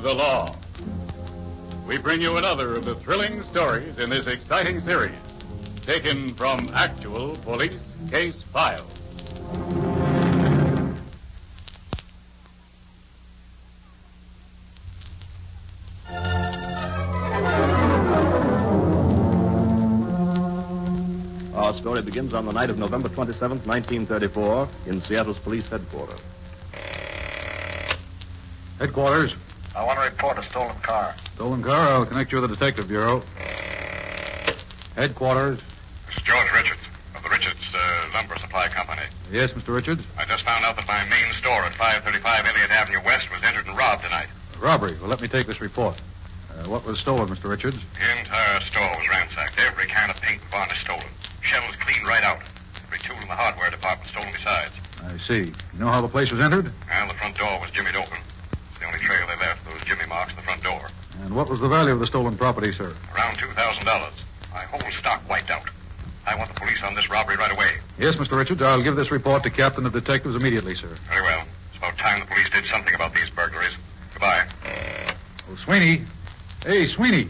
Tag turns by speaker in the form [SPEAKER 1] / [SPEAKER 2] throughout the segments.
[SPEAKER 1] above the law. We bring you another of the thrilling stories in this exciting series, taken from actual police case files.
[SPEAKER 2] Our story begins on the night of November 27th, 1934, in Seattle's police headquarters.
[SPEAKER 3] Headquarters.
[SPEAKER 4] I want to report a stolen car.
[SPEAKER 3] Stolen car? I'll connect you with the detective bureau. Headquarters.
[SPEAKER 4] This is George Richards of the Richards Lumber Supply Company.
[SPEAKER 3] Yes, Mr. Richards?
[SPEAKER 4] I just found out that my main store at 535 Elliott Avenue West was entered and robbed tonight.
[SPEAKER 3] Robbery. Well, let me take this report. What was stolen, Mr. Richards?
[SPEAKER 4] The entire store was ransacked. Every can of paint and varnish stolen. Shelves cleaned right out. Every tool in the hardware department stolen besides.
[SPEAKER 3] I see. You know how the place was entered?
[SPEAKER 4] And the front door was jimmied open. It's the only trail they left, those jimmy marks in the front door.
[SPEAKER 3] And what was the value of the stolen property, sir?
[SPEAKER 4] Around $2,000. My whole stock wiped out. I want the police on this robbery right away.
[SPEAKER 3] Yes, Mr. Richards. I'll give this report to Captain of Detectives immediately, sir.
[SPEAKER 4] Very well. It's about time the police did something about these burglaries. Goodbye.
[SPEAKER 3] Oh, Sweeney. Hey, Sweeney.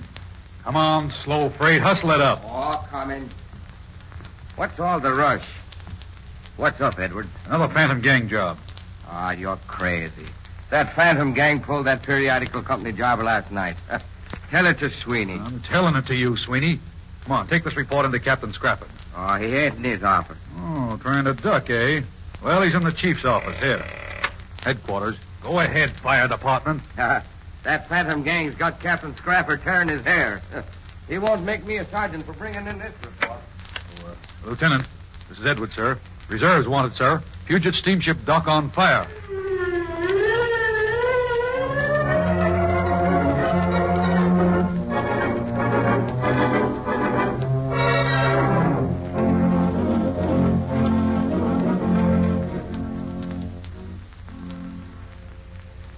[SPEAKER 3] Come on, slow freight. Hustle it up.
[SPEAKER 5] Oh, coming. What's all the rush? What's up, Edward?
[SPEAKER 3] Another Phantom Gang job.
[SPEAKER 5] Ah, you're crazy. That Phantom Gang pulled that periodical company job last night. Tell it to Sweeney.
[SPEAKER 3] I'm telling it to you, Sweeney. Come on, take this report into Captain Scrappin.
[SPEAKER 5] Oh, he ain't in his office.
[SPEAKER 3] Oh, trying to duck, eh? Well, he's in the chief's office. Here. Headquarters. Go ahead, fire department.
[SPEAKER 5] That Phantom Gang's got Captain Scrapper tearing his hair. He won't make me a sergeant for bringing in this report.
[SPEAKER 3] Lieutenant, this is Edward, sir. Reserves wanted, sir. Puget steamship dock on fire.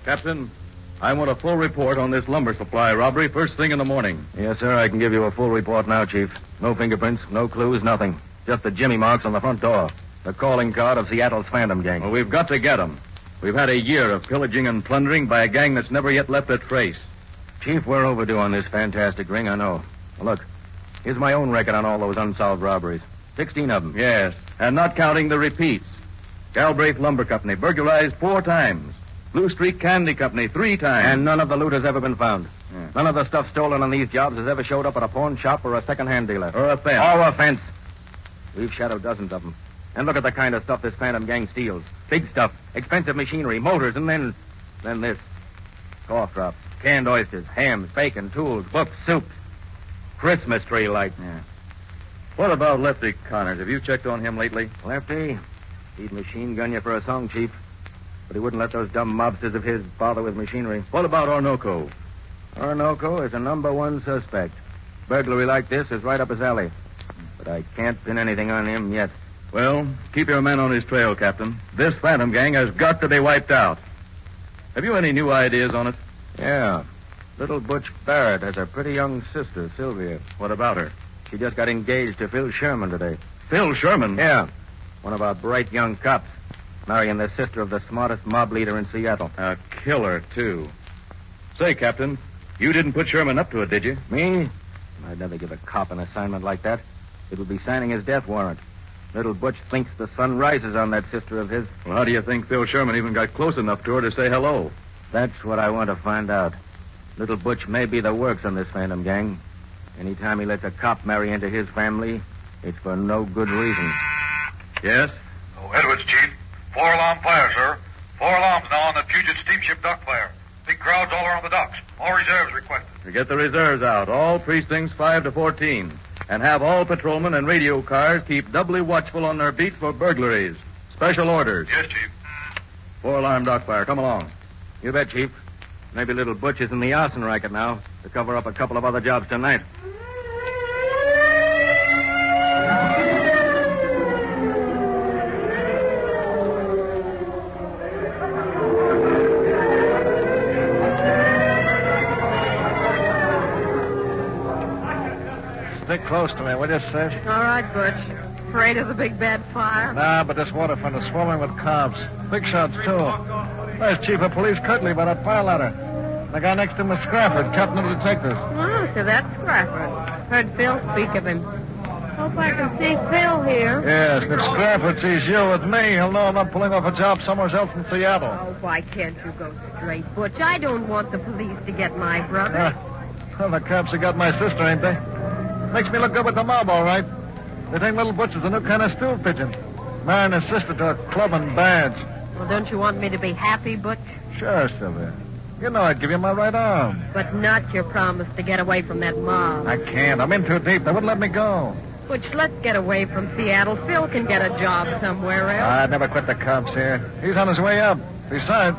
[SPEAKER 2] Captain, I want a full report on this lumber supply robbery first thing in the morning.
[SPEAKER 6] Yes, sir. I can give you a full report now, Chief. No fingerprints, no clues, nothing. Just the jimmy marks on the front door. The calling card of Seattle's Phantom Gang.
[SPEAKER 2] Well, we've got to get them. We've had a year of pillaging and plundering by a gang that's never yet left a trace.
[SPEAKER 6] Chief, we're overdue on this fantastic ring, I know. Well, look, here's my own record on all those unsolved robberies. 16 of them.
[SPEAKER 2] Yes, and not counting the repeats. Galbraith Lumber Company burglarized 4 times. Blue Streak Candy Company 3 times.
[SPEAKER 6] And none of the loot has ever been found. Yeah. None of the stuff stolen on these jobs has ever showed up at a pawn shop or a second-hand dealer.
[SPEAKER 2] Or a fence.
[SPEAKER 6] Or a fence. We've shadowed dozens of them. And look at the kind of stuff this Phantom Gang steals. Big stuff, expensive machinery, motors, and then this. Cough drops, canned oysters, hams, bacon, tools, books, soups. Christmas tree lights.
[SPEAKER 2] Yeah. What about Lefty Connors? Have you checked on him lately?
[SPEAKER 6] Lefty? He'd machine gun you for a song, Chief. But he wouldn't let those dumb mobsters of his bother with machinery.
[SPEAKER 2] What about Orinoco?
[SPEAKER 6] Orinoco is a #1 suspect. Burglary like this is right up his alley. But I can't pin anything on him yet.
[SPEAKER 2] Well, keep your men on his trail, Captain. This Phantom Gang has got to be wiped out. Have you any new ideas on it?
[SPEAKER 6] Yeah. Little Butch Barrett has a pretty young sister, Sylvia.
[SPEAKER 2] What about her?
[SPEAKER 6] She just got engaged to Phil Sherman today.
[SPEAKER 2] Phil Sherman?
[SPEAKER 6] Yeah. One of our bright young cops. Marrying the sister of the smartest mob leader in Seattle.
[SPEAKER 2] A killer, too. Say, Captain, you didn't put Sherman up to it, did you?
[SPEAKER 6] Me? I'd never give a cop an assignment like that. It would be signing his death warrant. Little Butch thinks the sun rises on that sister of his.
[SPEAKER 2] Well, how do you think Phil Sherman even got close enough to her to say hello?
[SPEAKER 6] That's what I want to find out. Little Butch may be the works on this Phantom Gang. Anytime he lets a cop marry into his family, it's for no good reason.
[SPEAKER 2] Yes?
[SPEAKER 4] Oh, Edwards, Chief. 4-alarm fire, sir. 4 alarms now on the Puget steamship dock fire. Big crowds all around the docks. All reserves requested.
[SPEAKER 2] To get the reserves out, all precincts 5 to 14. And have all patrolmen and radio cars keep doubly watchful on their beats for burglaries. Special orders.
[SPEAKER 4] Yes, Chief.
[SPEAKER 2] 4-alarm dock fire. Come along.
[SPEAKER 6] You bet, Chief. Maybe Little Butch is in the arson racket now to cover up a couple of other jobs tonight.
[SPEAKER 7] Stick close to me, will you, Sis?
[SPEAKER 8] All right, Butch. Afraid of the big bad fire?
[SPEAKER 7] Nah, but this waterfront is swarming with cops. Big shots, too. There's Chief of Police Cutley by that fire ladder. The guy next to him is Scrafford, captain of the detectives.
[SPEAKER 8] Oh, so that's Scrafford. Heard Phil speak of him. Hope I can see Phil here.
[SPEAKER 7] Yes, if Scrafford sees you with me, he'll know I'm not pulling off a job somewhere else in Seattle.
[SPEAKER 8] Oh, why can't you go straight, Butch? I don't want the police to get my brother.
[SPEAKER 7] Well, the cops have got my sister, ain't they? Makes me look good with the mob, all right. They think little Butch is a new kind of stool pigeon. Marrying his sister to a club and badge.
[SPEAKER 8] Well, don't you want me to be happy, Butch?
[SPEAKER 7] Sure, Sylvia. You know I'd give you my right arm.
[SPEAKER 8] But not your promise to get away from that mob.
[SPEAKER 7] I can't. I'm in too deep. They wouldn't let me go.
[SPEAKER 8] Butch, let's get away from Seattle. Phil can get a job somewhere else.
[SPEAKER 7] I'd never quit the cops here. He's on his way up. Besides,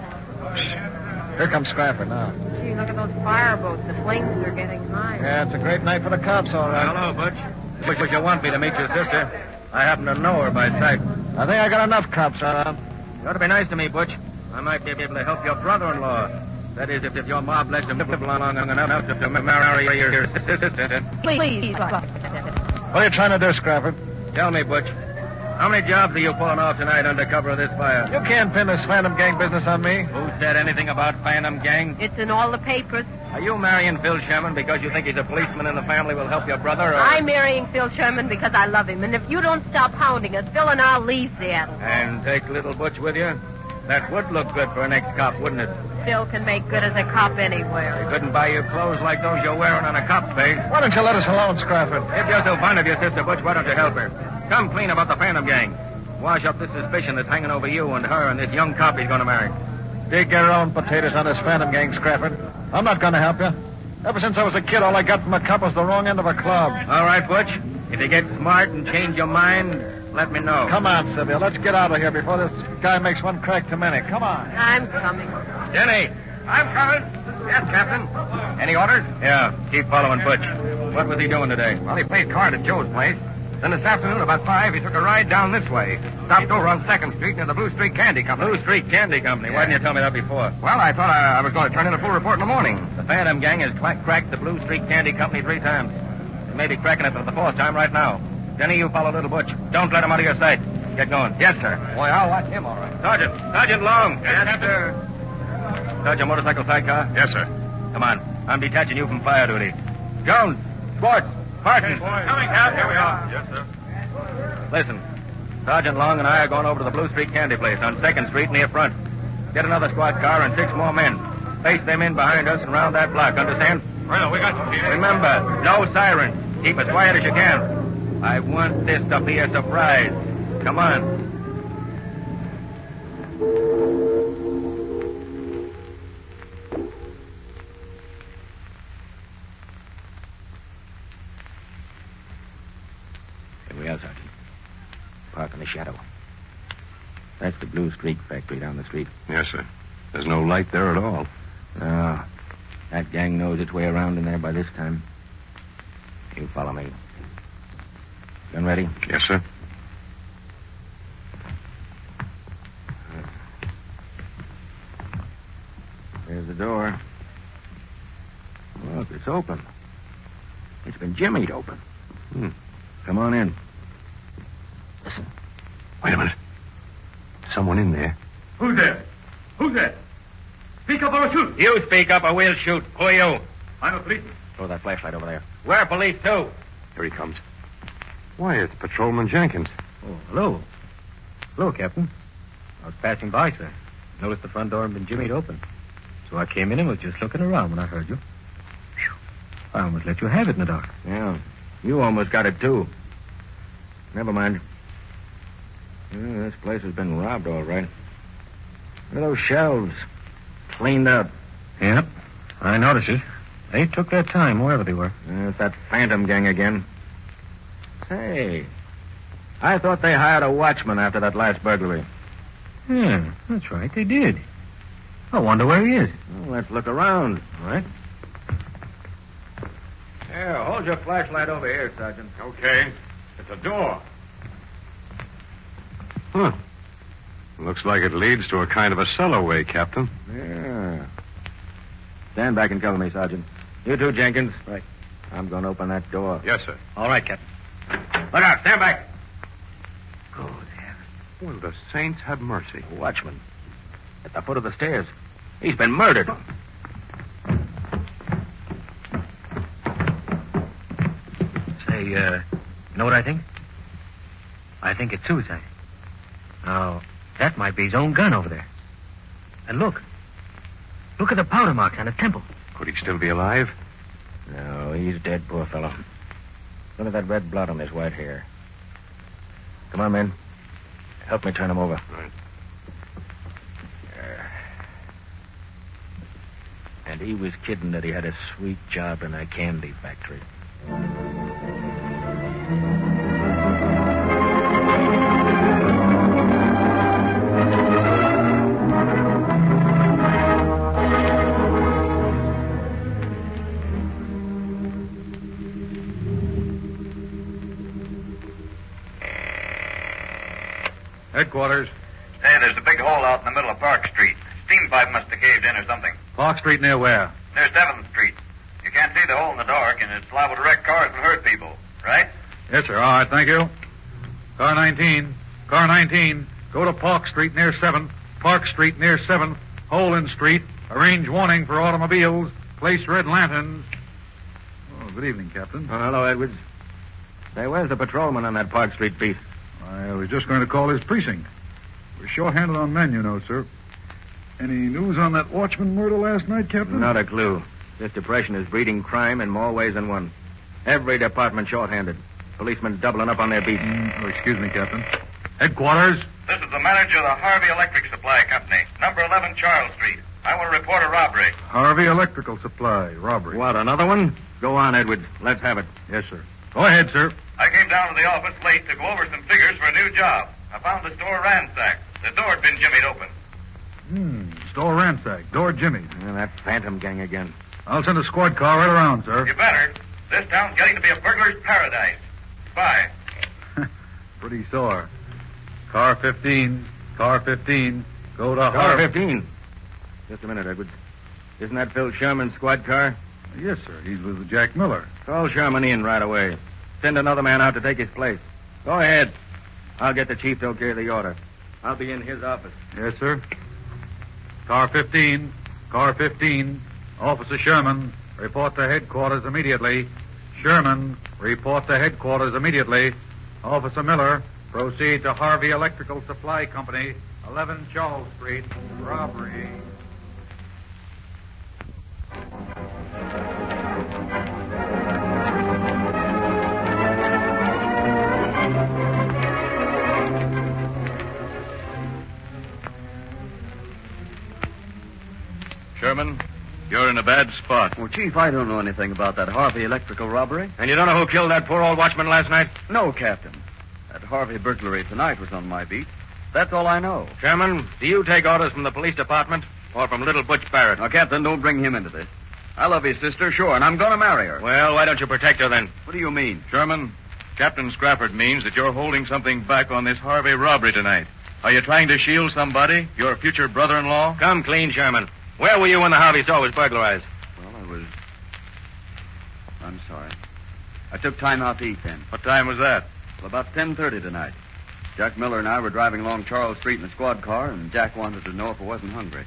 [SPEAKER 7] here comes Scrafford now.
[SPEAKER 8] Gee, look at those fireboats. The flames are getting higher.
[SPEAKER 7] Yeah, it's a great night for the cops, all right.
[SPEAKER 2] Hello, Butch. Would you want me to meet your sister? I happen to know her by sight.
[SPEAKER 7] I think I got enough cops around.
[SPEAKER 2] You ought to be nice to me, Butch. I might be able to help your brother-in-law. That is, if your mob lets him live long enough to marry your sister.
[SPEAKER 8] Please.
[SPEAKER 7] What are you trying to do, Scrafford?
[SPEAKER 2] Tell me, Butch, how many jobs are you pulling off tonight under cover of this fire?
[SPEAKER 7] You can't pin this Phantom Gang business on me.
[SPEAKER 2] Who said anything about Phantom Gang?
[SPEAKER 8] It's in all the papers.
[SPEAKER 2] Are you marrying Phil Sherman because you think he's a policeman and the family will help your brother? Or...
[SPEAKER 8] I'm marrying Phil Sherman because I love him. And if you don't stop hounding us, Phil and I'll leave Seattle.
[SPEAKER 2] And take little Butch with you? That would look good for an ex-cop, wouldn't it?
[SPEAKER 8] Phil can make good as a cop anywhere.
[SPEAKER 2] He couldn't buy you clothes like those you're wearing on a cop's face.
[SPEAKER 7] Why don't you let us alone, Scrafford?
[SPEAKER 2] If you're so fond of your sister, Butch, why don't you help her? Come clean about the Phantom Gang. Wash up this suspicion that's hanging over you and her and this young cop he's going to marry.
[SPEAKER 7] Dig your own potatoes on this Phantom Gang, Scrafford. I'm not going to help you. Ever since I was a kid, all I got from a cop was the wrong end of a club.
[SPEAKER 2] All right, Butch. If you get smart and change your mind, let me know.
[SPEAKER 7] Come on, Sylvia. Let's get out of here before this guy makes one crack too many. Come on.
[SPEAKER 8] I'm coming.
[SPEAKER 2] Jenny.
[SPEAKER 5] I'm coming. Yes, Captain. Any orders?
[SPEAKER 2] Yeah, keep following Butch. What was he doing today?
[SPEAKER 5] Well, he played card at Joe's place. Then this afternoon, about 5, he took a ride down this way. Stopped over on 2nd Street near the Blue Street Candy Company.
[SPEAKER 2] Blue Street Candy Company.
[SPEAKER 5] Yeah.
[SPEAKER 2] Why didn't you tell me that before?
[SPEAKER 5] Well, I thought I was going to turn in a full report in the morning.
[SPEAKER 2] The Phantom Gang has cracked the Blue Street Candy Company 3 times. They may be cracking it for the 4th time right now. Jenny, you follow little Butch. Don't let him out of your sight. Get going.
[SPEAKER 5] Yes, sir. Boy, I'll watch him, all right.
[SPEAKER 2] Sergeant Long.
[SPEAKER 5] Yes, sir.
[SPEAKER 2] Start your motorcycle sidecar.
[SPEAKER 1] Yes, sir.
[SPEAKER 2] Come on. I'm detaching you from fire duty. Jones, Sports, Parton.
[SPEAKER 1] Coming, Cap. Here we are. Yes, sir.
[SPEAKER 2] Listen, Sergeant Long and I are going over to the Blue Street Candy Place on 2nd Street near front. Get another squad car and 6 more men. Face them in behind us and round that block, understand?
[SPEAKER 1] Well, we got you, Peter.
[SPEAKER 2] Remember, no sirens. Keep as quiet as you can. I want this to be a surprise. Come on.
[SPEAKER 6] Here we are, Sergeant. Park in the shadow. That's the Blue Streak factory down the street.
[SPEAKER 1] Yes, sir. There's no light there at all.
[SPEAKER 6] No. That gang knows its way around in there by this time. You follow me. Gun ready?
[SPEAKER 1] Yes, sir.
[SPEAKER 6] There's the door. Look, it's open. It's been jimmied open. Come on in. Listen.
[SPEAKER 1] Wait a minute. Someone in there.
[SPEAKER 4] Who's there? Who's there? Speak up or I'll shoot.
[SPEAKER 2] You speak up or we'll shoot. Who are you?
[SPEAKER 4] I'm a policeman.
[SPEAKER 6] Throw that flashlight over there.
[SPEAKER 2] We're police, too.
[SPEAKER 1] Here he comes. Why, it's Patrolman Jenkins.
[SPEAKER 9] Oh, hello. Hello, Captain. I was passing by, sir. Noticed the front door had been jimmied open. So I came in and was just looking around when I heard you. Phew. I almost let you have it in the dark.
[SPEAKER 6] Yeah. You almost got it, too. Never mind. This place has been robbed, all right. Look at those shelves. Cleaned up.
[SPEAKER 9] Yep. I noticed it. They took their time, wherever they were.
[SPEAKER 6] It's that Phantom Gang again. Say, I thought they hired a watchman after that last burglary.
[SPEAKER 9] Yeah, that's right. They did. I wonder where he is.
[SPEAKER 6] Well, let's look around.
[SPEAKER 9] All right.
[SPEAKER 2] Here, hold your flashlight over here, Sergeant.
[SPEAKER 1] Okay. It's a door. Huh. Looks like it leads to a kind of a cellarway, Captain.
[SPEAKER 6] Yeah. Stand back and cover me, Sergeant. You too, Jenkins.
[SPEAKER 9] Right.
[SPEAKER 6] I'm going to open that door.
[SPEAKER 1] Yes, sir.
[SPEAKER 9] All right, Captain.
[SPEAKER 2] Look out, stand back.
[SPEAKER 6] Good heavens.
[SPEAKER 1] Well, the saints have mercy.
[SPEAKER 6] Watchman. At the foot of the stairs. He's been murdered.
[SPEAKER 9] You know what I think? I think it's suicide. Now, that might be his own gun over there. And look. Look at the powder marks on his temple.
[SPEAKER 6] Could he still be alive? No, he's dead, poor fellow. Look at that red blood on his white hair. Come on, men. Help me turn him over.
[SPEAKER 2] Right.
[SPEAKER 6] There. And he was kidding that he had a sweet job in a candy factory.
[SPEAKER 3] Headquarters.
[SPEAKER 4] Hey, there's a big hole out in the middle of Park Street. Steam pipe must have caved in or something.
[SPEAKER 3] Park Street near where?
[SPEAKER 4] Near 7th Street. You can't see the hole in the dark, and it's liable to wreck cars and hurt people, right?
[SPEAKER 3] Yes, sir. All right, thank you. Car 19. Car 19. Go to Park Street near 7th. Park Street near 7th. Hole in street. Arrange warning for automobiles. Place red lanterns. Oh, good evening, Captain.
[SPEAKER 6] Oh, hello, Edwards. Say, where's the patrolman on that Park Street beat?
[SPEAKER 3] I was just going to call his precinct. We're short-handed on men, you know, sir. Any news on that Watchman murder last night, Captain?
[SPEAKER 6] Not a clue. This depression is breeding crime in more ways than one. Every department short-handed. Policemen doubling up on their beat.
[SPEAKER 3] Excuse me, Captain. Headquarters.
[SPEAKER 4] This is the manager of the Harvey Electric Supply Company, number 11 Charles Street. I want to report a robbery.
[SPEAKER 3] Harvey Electrical Supply. Robbery.
[SPEAKER 6] What, another one? Go on, Edwards. Let's have it.
[SPEAKER 3] Yes, sir. Go ahead, sir.
[SPEAKER 4] I came down to the office late to go over some figures for a new job. I found the store ransacked. The door had been jimmied open.
[SPEAKER 3] Store ransacked. Door jimmied.
[SPEAKER 6] That phantom gang again.
[SPEAKER 3] I'll send a squad car right around, sir.
[SPEAKER 4] You better. This town's getting to be a burglar's paradise. Bye.
[SPEAKER 3] Pretty sore. Car 15. Car 15. Go to
[SPEAKER 6] Car 15. Just a minute, Edwards. Isn't that Phil Sherman's squad car?
[SPEAKER 3] Yes, sir. He's with Jack Miller.
[SPEAKER 6] Call Sherman in right away. Send another man out to take his place. Go ahead. I'll get the chief to okay the order. I'll be in his office.
[SPEAKER 3] Yes, sir. Car 15. Car 15. Officer Sherman, report to headquarters immediately. Sherman, report to headquarters immediately. Officer Miller, proceed to Harvey Electrical Supply Company, 11 Charles Street. Robbery.
[SPEAKER 1] Sherman, you're in a bad spot.
[SPEAKER 10] Well, Chief, I don't know anything about that Harvey Electrical robbery.
[SPEAKER 6] And you don't know who killed that poor old watchman last night?
[SPEAKER 10] No, Captain. That Harvey burglary tonight was on my beat. That's all I know.
[SPEAKER 6] Sherman, do you take orders from the police department or from little Butch Barrett?
[SPEAKER 10] Now, Captain, don't bring him into this. I love his sister, sure, and I'm going to marry her.
[SPEAKER 6] Well, why don't you protect her then?
[SPEAKER 10] What do you mean?
[SPEAKER 1] Sherman, Captain Scrafford means that you're holding something back on this Harvey robbery tonight. Are you trying to shield somebody, your future brother-in-law?
[SPEAKER 6] Come clean, Sherman. Where were you when the Harvey store was burglarized?
[SPEAKER 10] Well, I'm sorry. I took time out to eat then.
[SPEAKER 1] What time was that?
[SPEAKER 10] Well, about 10:30 tonight. Jack Miller and I were driving along Charles Street in a squad car, and Jack wanted to know if I wasn't hungry.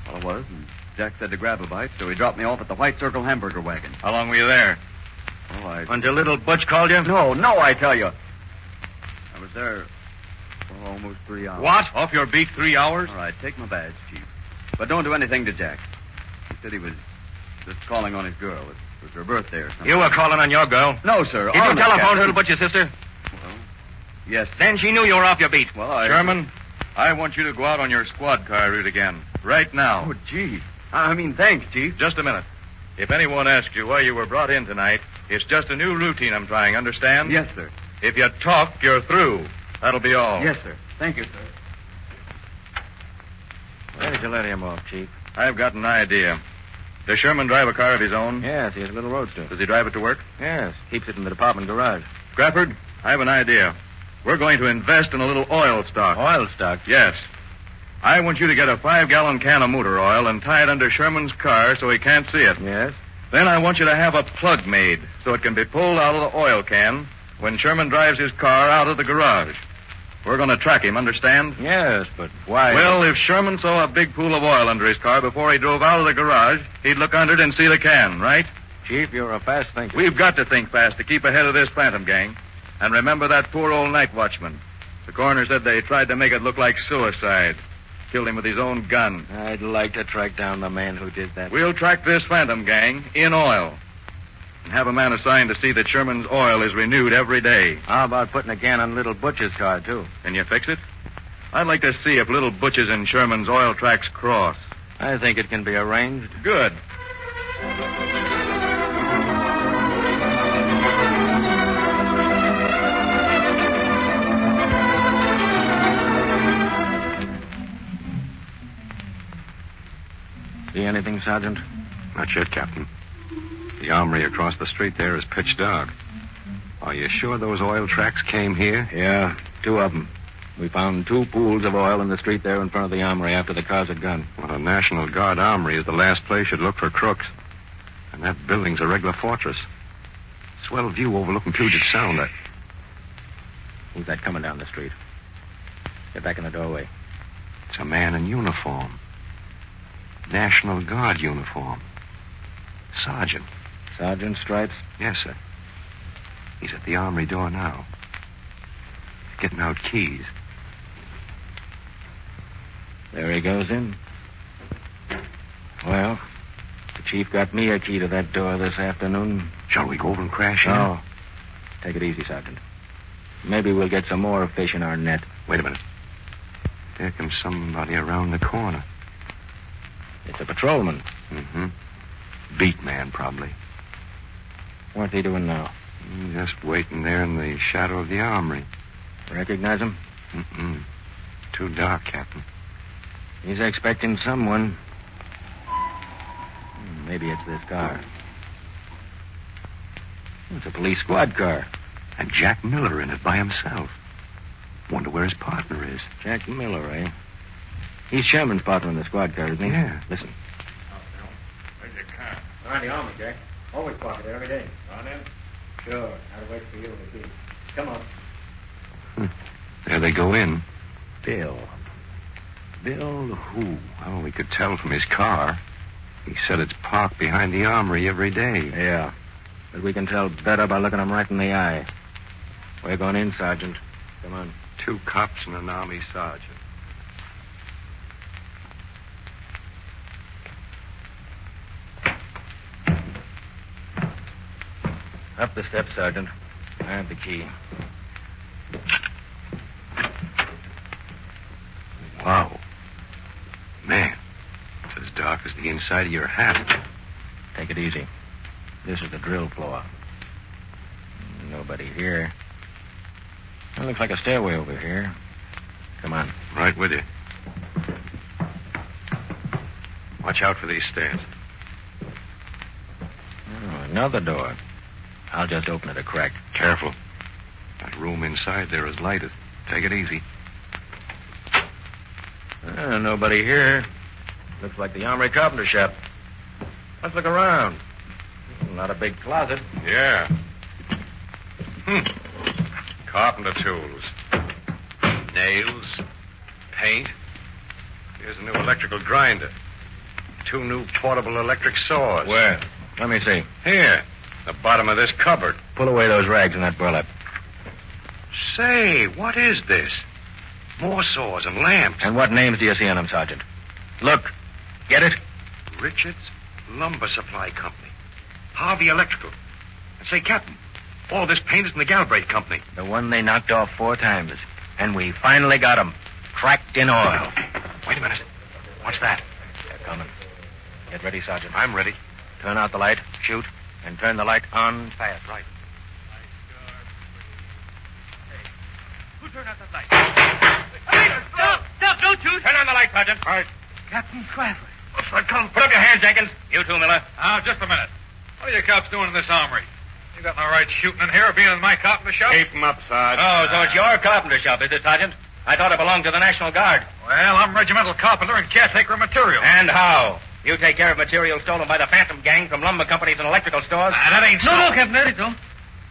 [SPEAKER 10] Well, I was, and Jack said to grab a bite, so he dropped me off at the White Circle hamburger wagon.
[SPEAKER 1] How long were you there?
[SPEAKER 10] Oh,
[SPEAKER 6] Until little Butch called you?
[SPEAKER 10] No, I tell you. I was there for almost 3 hours.
[SPEAKER 1] What? Off your beat 3 hours?
[SPEAKER 10] All right, take my badge, Chief. But don't do anything to Jack. He said he was just calling on his girl. It was her birthday or something.
[SPEAKER 6] You were calling on your girl?
[SPEAKER 10] No, sir.
[SPEAKER 6] Did you telephone little Butch's sister?
[SPEAKER 10] Well, yes.
[SPEAKER 6] Then she knew you were off your beat.
[SPEAKER 10] Well,
[SPEAKER 1] Sherman, I want you to go out on your squad car route again. Right now.
[SPEAKER 10] Oh, gee. I mean, thanks, Chief.
[SPEAKER 1] Just a minute. If anyone asks you why you were brought in tonight, it's just a new routine I'm trying, understand?
[SPEAKER 10] Yes, sir.
[SPEAKER 1] If you talk, you're through. That'll be all.
[SPEAKER 10] Yes, sir. Thank you, sir.
[SPEAKER 6] Where did you let him off, Chief?
[SPEAKER 1] I've got an idea. Does Sherman drive a car of his own?
[SPEAKER 6] Yes, he has a little roadster.
[SPEAKER 1] Does he drive it to work?
[SPEAKER 6] Yes, keeps it in the department garage.
[SPEAKER 1] Crawford, I have an idea. We're going to invest in a little oil stock.
[SPEAKER 6] Oil stock?
[SPEAKER 1] Yes. I want you to get a 5-gallon can of motor oil and tie it under Sherman's car so he can't see it.
[SPEAKER 6] Yes.
[SPEAKER 1] Then I want you to have a plug made so it can be pulled out of the oil can when Sherman drives his car out of the garage. We're going to track him, understand?
[SPEAKER 6] Yes, but why?
[SPEAKER 1] Well, if Sherman saw a big pool of oil under his car before he drove out of the garage, he'd look under it and see the can, right?
[SPEAKER 6] Chief, you're a fast thinker.
[SPEAKER 2] We've got to think fast to keep ahead of this Phantom gang. And remember that poor old night watchman. The coroner said they tried to make it look like suicide. Killed him with his own gun.
[SPEAKER 6] I'd like to track down the man who did that.
[SPEAKER 2] We'll track this Phantom gang in oil. And have a man assigned to see that Sherman's oil is renewed every day.
[SPEAKER 6] How about putting a can on Little Butch's car, too?
[SPEAKER 2] Can you fix it? I'd like to see if Little Butch's and Sherman's oil tracks cross.
[SPEAKER 6] I think it can be arranged.
[SPEAKER 2] Good.
[SPEAKER 6] See anything, Sergeant?
[SPEAKER 11] Not yet, Captain. The armory across the street there is pitch dark. Are you sure those oil tracks came here?
[SPEAKER 6] Yeah, 2 of them. We found 2 pools of oil in the street there in front of the armory after the cars had gone.
[SPEAKER 11] Well, a National Guard armory is the last place you'd look for crooks. And that building's a regular fortress. Swell view overlooking Puget Sound.
[SPEAKER 6] Who's that coming down the street? Get back in the doorway.
[SPEAKER 11] It's a man in uniform. National Guard uniform. Sergeant.
[SPEAKER 6] Sergeant Stripes?
[SPEAKER 11] Yes, sir. He's at the armory door now. He's getting out keys.
[SPEAKER 6] There he goes in. Well, the chief got me a key to that door this afternoon.
[SPEAKER 11] Shall we go over and crash in?
[SPEAKER 6] No. Take it easy, Sergeant. Maybe we'll get some more fish in our net.
[SPEAKER 11] Wait a minute. There comes somebody around the corner.
[SPEAKER 6] It's a patrolman.
[SPEAKER 11] Mm-hmm. Beat man, probably.
[SPEAKER 6] What's he doing now?
[SPEAKER 11] Just waiting there in the shadow of the armory.
[SPEAKER 6] Recognize him?
[SPEAKER 11] Mm-mm. Too dark, Captain.
[SPEAKER 6] He's expecting someone. Maybe it's this car. It's a police squad car.
[SPEAKER 11] And Jack Miller in it by himself. Wonder where his partner is.
[SPEAKER 6] Jack Miller, eh? He's Sherman's partner in the squad car, isn't he?
[SPEAKER 11] Yeah.
[SPEAKER 6] Listen.
[SPEAKER 1] Where's your car?
[SPEAKER 9] Behind the army, Jack. Always park it there every day.
[SPEAKER 1] On in?
[SPEAKER 9] Sure. I'll wait for you in the key. Come on.
[SPEAKER 11] There they go in.
[SPEAKER 6] Bill.
[SPEAKER 11] Bill who? Oh, we could tell from his car. He said it's parked behind the armory every day.
[SPEAKER 6] Yeah. But we can tell better by looking him right in the eye. We're going in, Sergeant. Come on.
[SPEAKER 11] 2 cops and an army sergeant.
[SPEAKER 6] Up the steps, Sergeant. I have the key.
[SPEAKER 11] Wow. Man, it's as dark as the inside of your hat.
[SPEAKER 6] Take it easy. This is the drill floor. Nobody here. It looks like a stairway over here. Come on.
[SPEAKER 11] Right with you. Watch out for these stairs.
[SPEAKER 6] Oh, another door. I'll just open it a crack.
[SPEAKER 11] Careful. That room inside there is lighted. Take it easy.
[SPEAKER 6] Nobody here. Looks like the armory carpenter shop. Let's look around. Not a big closet.
[SPEAKER 11] Yeah. Carpenter tools. Nails. Paint. Here's a new electrical grinder. 2 new portable electric saws.
[SPEAKER 6] Where? Let me see.
[SPEAKER 11] Here. The bottom of this cupboard.
[SPEAKER 6] Pull away those rags in that burlap.
[SPEAKER 11] Say, what is this? More saws and lamps.
[SPEAKER 6] And what names do you see on them, Sergeant? Look. Get it?
[SPEAKER 11] Richards Lumber Supply Company. Harvey Electrical. And say, Captain, all this paint is in the Galbraith Company.
[SPEAKER 6] The one they knocked off 4 times. And we finally got him. Cracked in oil.
[SPEAKER 11] Wait a minute. What's that?
[SPEAKER 6] They're coming. Get ready, Sergeant.
[SPEAKER 11] I'm ready.
[SPEAKER 6] Turn out the light. Shoot. And turn the light on fast.
[SPEAKER 11] Right.
[SPEAKER 2] Who turned out that light? Stop, don't shoot. Turn on the light, Sergeant.
[SPEAKER 11] All right.
[SPEAKER 2] Captain Trafford.
[SPEAKER 11] What's that come?
[SPEAKER 2] Put up your hands, Jenkins. You too, Miller.
[SPEAKER 3] Now, just a minute. What are you cops doing in this armory? You got no right shooting in here or being in my carpenter shop?
[SPEAKER 11] Keep 'em up, Sarge.
[SPEAKER 2] Oh, so it's your carpenter shop, is it, Sergeant? I thought it belonged to the National Guard.
[SPEAKER 3] Well, I'm regimental carpenter and caretaker of material.
[SPEAKER 2] And how? You take care of material stolen by the Phantom gang from lumber companies and electrical stores?
[SPEAKER 3] That ain't so.
[SPEAKER 2] No, Captain, that ain't so.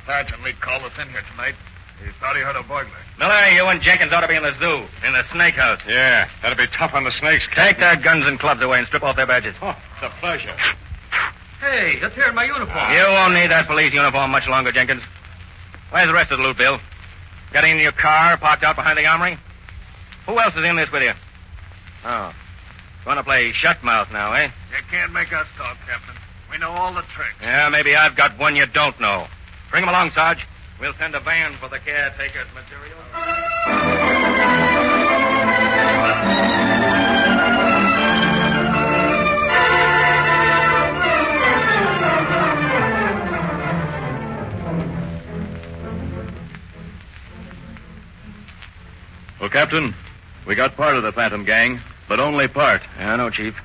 [SPEAKER 3] Sergeant Lee called us in here tonight. He thought he heard a burglar.
[SPEAKER 2] Miller, you and Jenkins ought to be in the zoo, in the snake house.
[SPEAKER 11] Yeah, that'll be tough on the snakes,
[SPEAKER 6] Take their guns and clubs away and strip off their badges.
[SPEAKER 11] Oh, it's a pleasure.
[SPEAKER 9] Hey, you're tearing my uniform.
[SPEAKER 2] You won't need that police uniform much longer, Jenkins. Where's the rest of the loot, Bill? Got it in your car parked out behind the armory? Who else is in this with you? Oh. Want to play shut mouth now, eh?
[SPEAKER 7] You can't make us talk, Captain. We know all the tricks.
[SPEAKER 2] Yeah, maybe I've got one you don't know. Bring him along, Sarge. We'll send a van for the caretaker's material.
[SPEAKER 11] Well, Captain, we got part of the Phantom gang, but only part.
[SPEAKER 2] Yeah, I know, Chief.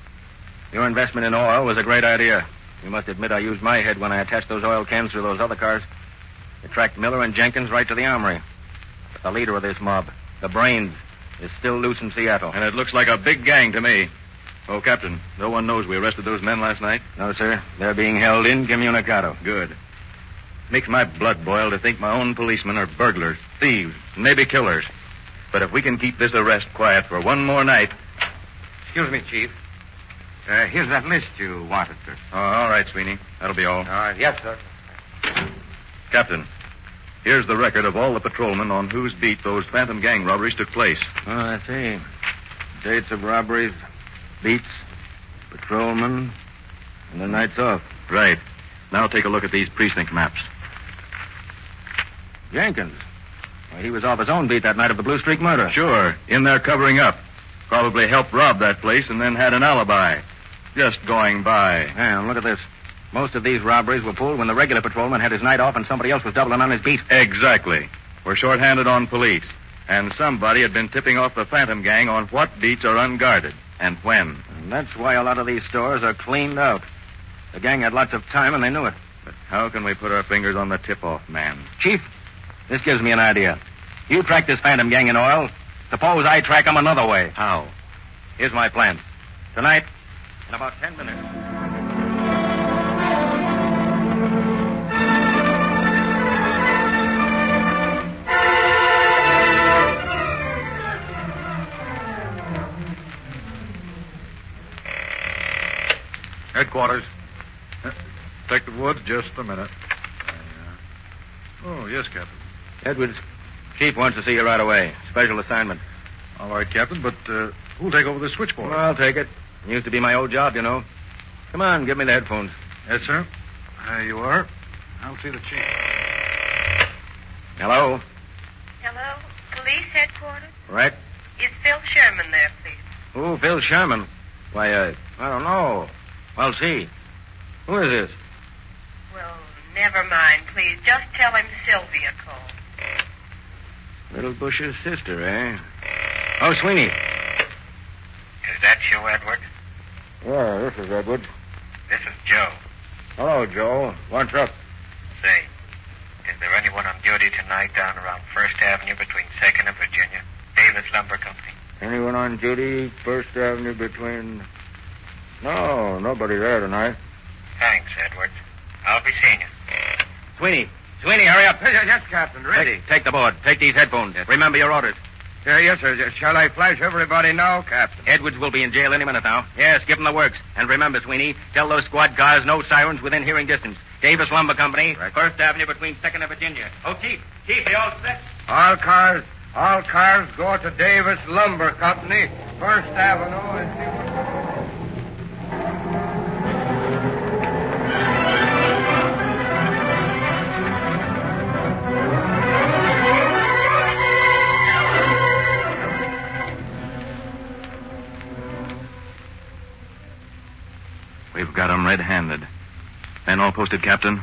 [SPEAKER 2] Your investment in oil was a great idea. You must admit I used my head when I attached those oil cans to those other cars. It tracked Miller and Jenkins right to the armory. But the leader of this mob, the brains, is still loose in Seattle.
[SPEAKER 11] And it looks like a big gang to me. Oh, Captain, no one knows we arrested those men last night?
[SPEAKER 2] No, sir. They're being held incommunicado.
[SPEAKER 11] Good. Makes my blood boil to think my own policemen are burglars, thieves, maybe killers. But if we can keep this arrest quiet for one more night...
[SPEAKER 5] Excuse me, Chief. Here's that list you wanted, sir.
[SPEAKER 11] Oh, all right, Sweeney. That'll be all.
[SPEAKER 5] Yes, sir.
[SPEAKER 11] Captain, here's the record of all the patrolmen on whose beat those Phantom gang robberies took place.
[SPEAKER 2] Oh, I see. Dates of robberies, beats, patrolmen, and the nights off.
[SPEAKER 11] Right. Now take a look at these precinct maps.
[SPEAKER 2] Jenkins. Well, he was off his own beat that night of the Blue Streak murder.
[SPEAKER 11] Sure. In there covering up. Probably helped rob that place and then had an alibi. Just going by.
[SPEAKER 2] Yeah, look at this. Most of these robberies were pulled when the regular patrolman had his night off and somebody else was doubling on his beat.
[SPEAKER 11] Exactly. We're short-handed on police. And somebody had been tipping off the Phantom gang on what beats are unguarded and when.
[SPEAKER 2] And that's why a lot of these stores are cleaned out. The gang had lots of time and they knew it.
[SPEAKER 11] But how can we put our fingers on the tip-off man?
[SPEAKER 2] Chief, this gives me an idea. You track this Phantom gang in oil. Suppose I track them another way.
[SPEAKER 11] How?
[SPEAKER 2] Here's my plan. Tonight, in about 10 minutes...
[SPEAKER 3] Headquarters. Detective Woods, just a minute. Oh, yes, Captain.
[SPEAKER 2] Edwards, Chief wants to see you right away. Special assignment.
[SPEAKER 3] All right, Captain, but who'll take over the switchboard?
[SPEAKER 2] Well, I'll take it. Used to be my old job, you know. Come on, give me the headphones.
[SPEAKER 3] Yes, sir. There you are. I'll see the chief.
[SPEAKER 2] Hello?
[SPEAKER 8] Hello? Police headquarters?
[SPEAKER 2] Right?
[SPEAKER 8] Is Phil Sherman there, please?
[SPEAKER 2] Who, Phil Sherman? Why, I don't know. I'll see. Who is this?
[SPEAKER 8] Well, never mind, please. Just tell him Sylvia called.
[SPEAKER 2] Little Bush's sister, eh? Oh, Sweeney.
[SPEAKER 12] Is that you, Edward?
[SPEAKER 2] Yeah, this is Edward.
[SPEAKER 12] This is Joe.
[SPEAKER 2] Hello, Joe. What's up?
[SPEAKER 12] Say, is there anyone on duty tonight down around First Avenue between 2nd and Virginia? Davis Lumber Company.
[SPEAKER 2] Anyone on duty, First Avenue between... No, nobody there tonight.
[SPEAKER 12] Thanks, Edward. I'll be seeing you.
[SPEAKER 2] Sweeney, hurry up.
[SPEAKER 5] Yes, Captain. Ready.
[SPEAKER 2] Take the board. Take these headphones. Remember your orders.
[SPEAKER 5] Yes, sir. Shall I flash everybody now, Captain?
[SPEAKER 2] Edwards will be in jail any minute now. Yes, give him the works. And remember, Sweeney, tell those squad cars no sirens within hearing distance. Davis Lumber Company, right. First Avenue between 2nd and Virginia. Oh, Chief, you all set?
[SPEAKER 5] All cars go to Davis Lumber Company, First Avenue.
[SPEAKER 11] We've got 'em red-handed. Men all posted, Captain?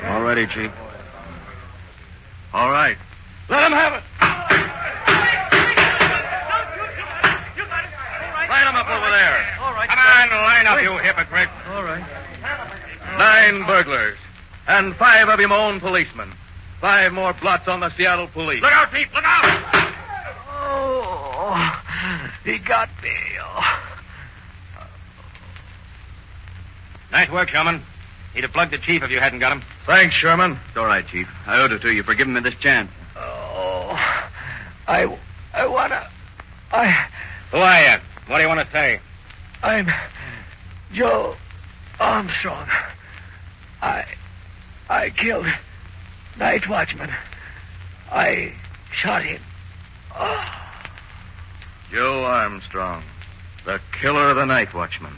[SPEAKER 2] All ready, Chief.
[SPEAKER 11] All right.
[SPEAKER 2] Let him have it.
[SPEAKER 11] Line 'em up over there.
[SPEAKER 2] All right. Come on, line up, you hypocrite.
[SPEAKER 3] All right.
[SPEAKER 11] 9 burglars. And 5 of your own policemen. 5 more blots on the Seattle police.
[SPEAKER 2] Look out, Chief, look out!
[SPEAKER 7] Oh, he got me. Oh.
[SPEAKER 2] Nice work, Sherman. He'd have plugged the Chief if you hadn't got him.
[SPEAKER 11] Thanks, Sherman.
[SPEAKER 10] It's all right, Chief. I owed it to you for giving me this chance.
[SPEAKER 7] Oh, I wanna...
[SPEAKER 2] Who are you? What do you want to say?
[SPEAKER 7] I'm Joe.
[SPEAKER 13] Armstrong. I killed night watchman. I shot him.
[SPEAKER 2] Joe Armstrong, the killer of the night watchman.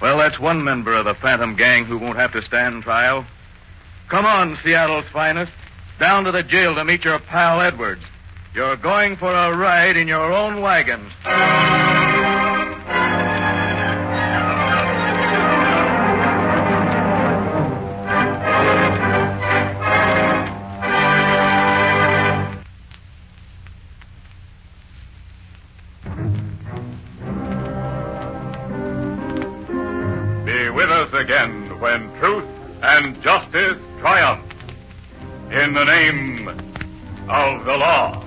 [SPEAKER 2] Well, that's one member of the Phantom Gang who won't have to stand trial. Come on, Seattle's finest. Down to the jail to meet your pal Edwards. You're going for a ride in your own wagon.
[SPEAKER 1] Be with us again when truth and justice triumph. In the name of the law.